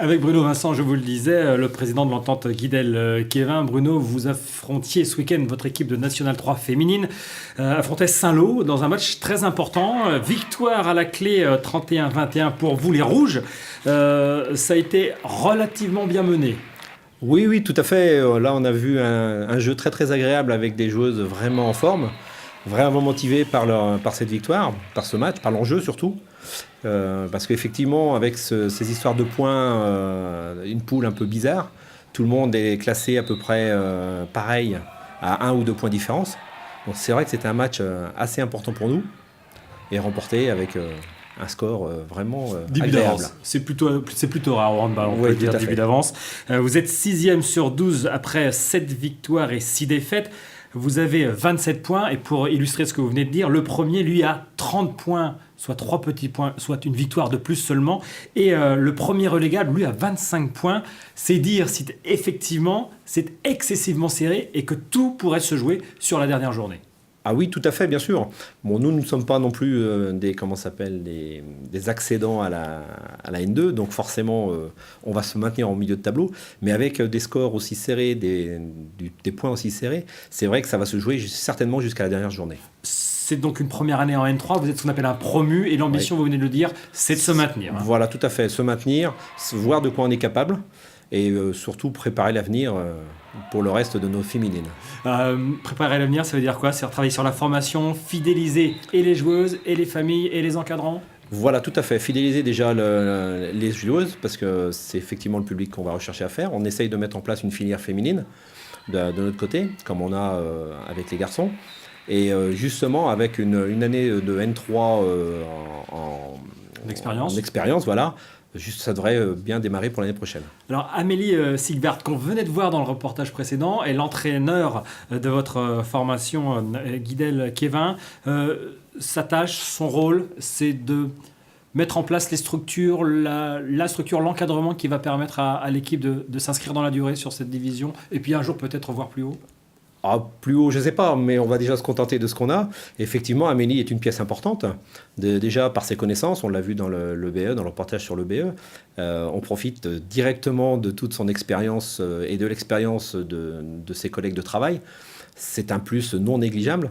Avec Bruno Vincent, je vous le disais, le président de l'entente Guidel-Quévin. Bruno, vous affrontiez ce week-end votre équipe de National 3 féminine, affrontait Saint-Lô dans un match très important. Victoire à la clé 31-21 pour vous les Rouges. Ça a été relativement bien mené. Oui, oui, tout à fait. Là, on a vu un jeu très très agréable avec des joueuses vraiment en forme, vraiment motivées par cette victoire, par ce match, par l'enjeu surtout. Parce qu'effectivement, avec ces histoires de points, une poule un peu bizarre, tout le monde est classé à peu près pareil, à 1 ou 2 points de différence. Donc c'est vrai que c'était un match assez important pour nous, et remporté avec un score vraiment agréable. C'est plutôt rare au handball, on peut le dire, début d'avance. Vous êtes 6e sur 12 après 7 victoires et 6 défaites. Vous avez 27 points, et pour illustrer ce que vous venez de dire, le premier, lui, a 30 points, soit 3 petits points, soit une victoire de plus seulement. Et le premier relégable, lui, a 25 points. C'est dire si effectivement c'est excessivement serré et que tout pourrait se jouer sur la dernière journée. Ah oui, tout à fait, bien sûr. Bon, nous ne sommes pas non plus des accédants à la N2, donc forcément, on va se maintenir en milieu de tableau. Mais avec des scores aussi serrés, des points aussi serrés, c'est vrai que ça va se jouer certainement jusqu'à la dernière journée. C'est donc une première année en N3, vous êtes ce qu'on appelle un promu, et l'ambition, vous venez de le dire, c'est de se maintenir. Voilà, tout à fait, se maintenir, voir de quoi on est capable, et surtout préparer l'avenir pour le reste de nos féminines. Préparer l'avenir, ça veut dire quoi? C'est travailler sur la formation, fidéliser et les joueuses, et les familles, et les encadrants? Voilà, tout à fait. Fidéliser déjà les joueuses, parce que c'est effectivement le public qu'on va rechercher à faire. On essaye de mettre en place une filière féminine de notre côté, comme on a avec les garçons. Et justement, avec une année de N3 en expérience, voilà. Juste, ça devrait bien démarrer pour l'année prochaine. Alors Amélie Sigbert, qu'on venait de voir dans le reportage précédent, est l'entraîneur de votre formation Guidel-Quévin. Sa tâche, son rôle, c'est de mettre en place les structures, la structure, l'encadrement qui va permettre à l'équipe de s'inscrire dans la durée sur cette division, et puis un jour peut-être voir plus haut. Ah, plus haut, je ne sais pas, mais on va déjà se contenter de ce qu'on a. Effectivement, Amélie est une pièce importante, déjà par ses connaissances, on l'a vu dans le BE, dans le reportage sur le BE. On profite directement de toute son expérience et de l'expérience de ses collègues de travail. C'est un plus non négligeable.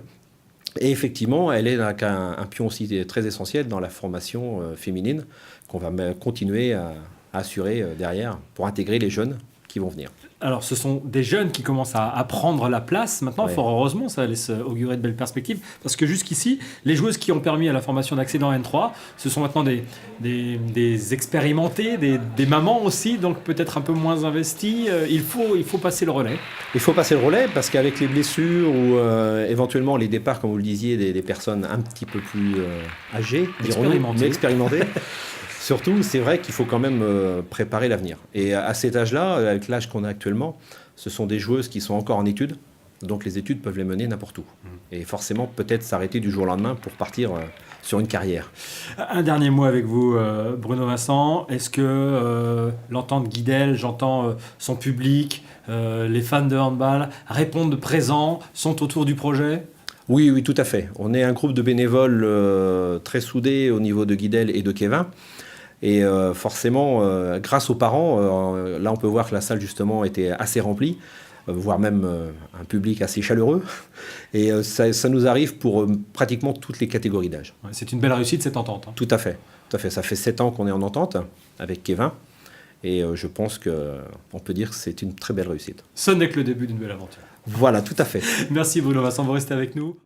Et effectivement, elle est un pion aussi très essentiel dans la formation féminine qu'on va continuer à assurer derrière pour intégrer les jeunes qui vont venir. Alors, ce sont des jeunes qui commencent à prendre la place. Maintenant, ouais. Fort heureusement, ça laisse augurer de belles perspectives. Parce que jusqu'ici, les joueuses qui ont permis à la formation d'accéder en N3, ce sont maintenant des expérimentés, des mamans aussi, donc peut-être un peu moins investies. Il faut passer le relais. Il faut passer le relais parce qu'avec les blessures ou éventuellement les départs, comme vous le disiez, des personnes un petit peu plus âgées, dirons-nous, mais expérimentées. Surtout, c'est vrai qu'il faut quand même préparer l'avenir. Et à cet âge-là, avec l'âge qu'on a actuellement, ce sont des joueuses qui sont encore en études. Donc les études peuvent les mener n'importe où. Et forcément, peut-être s'arrêter du jour au lendemain pour partir sur une carrière. Un dernier mot avec vous, Bruno Vincent. Est-ce que l'entente Guidel, j'entends son public, les fans de handball, répondent présents, sont autour du projet ? Oui, oui, tout à fait. On est un groupe de bénévoles très soudés au niveau de Guidel et de Quévin. Et forcément, grâce aux parents, là on peut voir que la salle justement était assez remplie, voire même un public assez chaleureux. Et ça nous arrive pour pratiquement toutes les catégories d'âge. Ouais, c'est une belle réussite cette entente. Hein. Tout à fait, tout à fait. Ça fait 7 ans qu'on est en entente avec Quévin. Et je pense qu'on peut dire que c'est une très belle réussite. Ce n'est que le début d'une belle aventure. Voilà, tout à fait. Merci Bruno Vincent, vous restez avec nous.